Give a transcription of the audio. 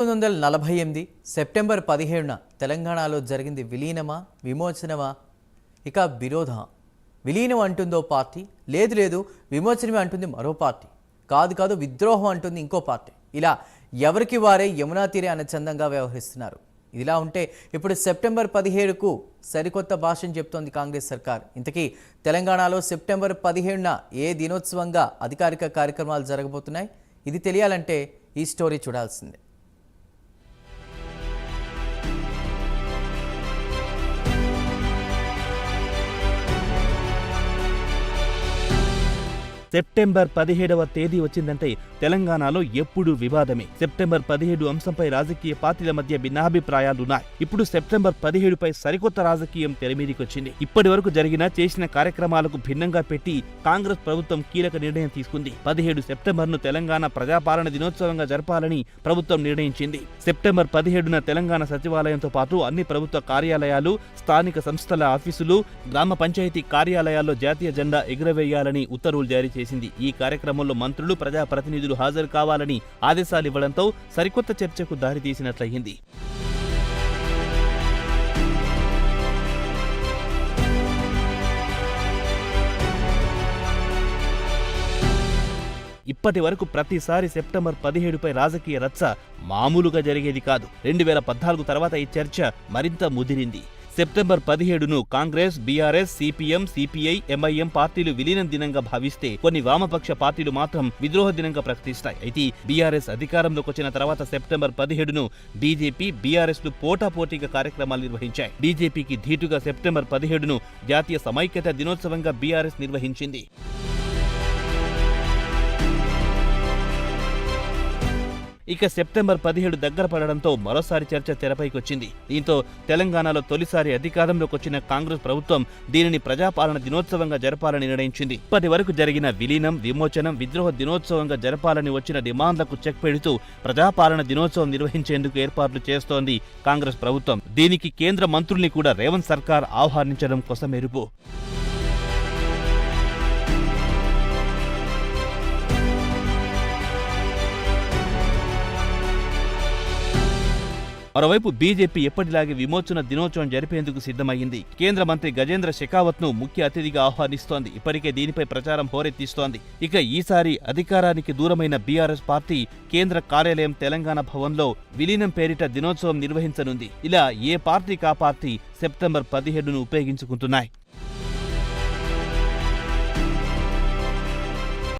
1948 September 17న తెలంగాణలో జరిగింది విలీనమా విమోచనమా ఇక విరోధమా? విలీనం అంటుందో పార్టీ, లేదు విమోచనమే అంటుంది మరో పార్టీ, కాదు విద్రోహం అంటుంది ఇంకో పార్టీ. ఇలా ఎవరికి వారే యమునా తీరే అన్నచందంగా వ్యవహరిస్తున్నారు. ఇదిలా ఉంటే ఇప్పుడు సెప్టెంబర్ 17కు సరికొత్త భాషను చెప్తోంది కాంగ్రెస్ సర్కార్. ఇంతకీ తెలంగాణలో సెప్టెంబర్ 17న ఏ దినోత్సవంగా అధికారిక కార్యక్రమాలు జరగబోతున్నాయి? ఇది తెలియాలంటే ఈ స్టోరీ చూడాల్సిందే. సెప్టెంబర్ 17వ తేదీ వచ్చిందంటే తెలంగాణలో ఎప్పుడూ వివాదమే. సెప్టెంబర్ 17 అంశంపై రాజకీయ పార్టీల మధ్య భిన్నాభిప్రాయాలున్నాయి. ఇప్పుడు సెప్టెంబర్ 17పై సరికొత్త రాజకీయం తెరమీదికొచ్చింది. ఇప్పటి వరకు చేసిన కార్యక్రమాలకు భిన్నంగా పెట్టి కాంగ్రెస్ ప్రభుత్వం కీలక నిర్ణయం తీసుకుంది. 17 సెప్టెంబర్ను తెలంగాణ ప్రజాపాలన దినోత్సవంగా జరపాలని ప్రభుత్వం నిర్ణయించింది. సెప్టెంబర్ 17న తెలంగాణ సచివాలయంతో పాటు అన్ని ప్రభుత్వ కార్యాలయాలు, స్థానిక సంస్థల ఆఫీసులు, గ్రామ పంచాయతీ కార్యాలయాల్లో జాతీయ జెండా ఎగురవేయాలని ఉత్తర్వులు జారీ చేసింది. ఈ కార్యక్రమంలో మంత్రులు, ప్రజాప్రతినిధులు హాజరు కావాలని ఆదేశాలివ్వడంతో సరికొత్త చర్చకు దారితీసినట్లయింది. ఇప్పటి వరకు ప్రతిసారి సెప్టెంబర్ 17పై రాజకీయ రచ్చ మామూలుగా జరిగేది కాదు. 2014 తర్వాత ఈ చర్చ మరింత ముదిరింది. సెప్టెంబర్ 17ను కాంగ్రెస్, బీఆర్ఎస్, సిపిఎం, సిపిఐ, ఎంఐఎం పార్టీలు విలీనం దినంగా భావిస్తే కొన్ని వామపక్ష పార్టీలు మాత్రం విద్రోహ దినంగా ప్రకటిస్తాయి. అయితే బీఆర్ఎస్ అధికారంలోకి వచ్చిన తర్వాత సెప్టెంబర్ 17ను బీజేపీ, బీఆర్ఎస్ లు పోటాపోటీగా కార్యక్రమాలు నిర్వహించాయి. బీజేపీకి ధీటుగా సెప్టెంబర్ 17ను జాతీయ సమైక్యత దినోత్సవంగా బీఆర్ఎస్ నిర్వహించింది. ఇక సెప్టెంబర్ 17 దగ్గర పడడంతో మరోసారి చర్చ తెరపైకొచ్చింది. దీంతో తెలంగాణలో తొలిసారి అధికారంలోకి వచ్చిన కాంగ్రెస్ ప్రభుత్వం దీనిని ప్రజాపాలన దినోత్సవంగా జరపాలని నిర్ణయించింది. ఇప్పటి వరకు జరిగిన విలీనం, విమోచనం, విద్రోహ దినోత్సవంగా జరపాలని వచ్చిన డిమాండ్లకు చెక్ పెడుతూ ప్రజాపాలన దినోత్సవం నిర్వహించేందుకు ఏర్పాట్లు చేస్తోంది కాంగ్రెస్ ప్రభుత్వం. దీనికి కేంద్ర మంత్రుల్ని కూడా రేవంత్ సర్కార్ ఆహ్వానించడం కొసమెరుపు. మరోవైపు బీజేపీ ఎప్పటిలాగే విమోచన దినోత్సవం జరిపేందుకు సిద్ధమైంది. కేంద్ర మంత్రి గజేంద్ర షెకావత్ ను ముఖ్య అతిథిగా ఆహ్వానిస్తోంది. ఇప్పటికే దీనిపై ప్రచారం హోరెత్తిస్తోంది. ఇక ఈసారి అధికారానికి దూరమైన బీఆర్ఎస్ పార్టీ కేంద్ర కార్యాలయం తెలంగాణ భవన్లో విలీనం పేరిట దినోత్సవం నిర్వహించనుంది. ఇలా ఏ పార్టీకి ఆ పార్టీ సెప్టెంబర్ 17ను ఉపయోగించుకుంటున్నాయి.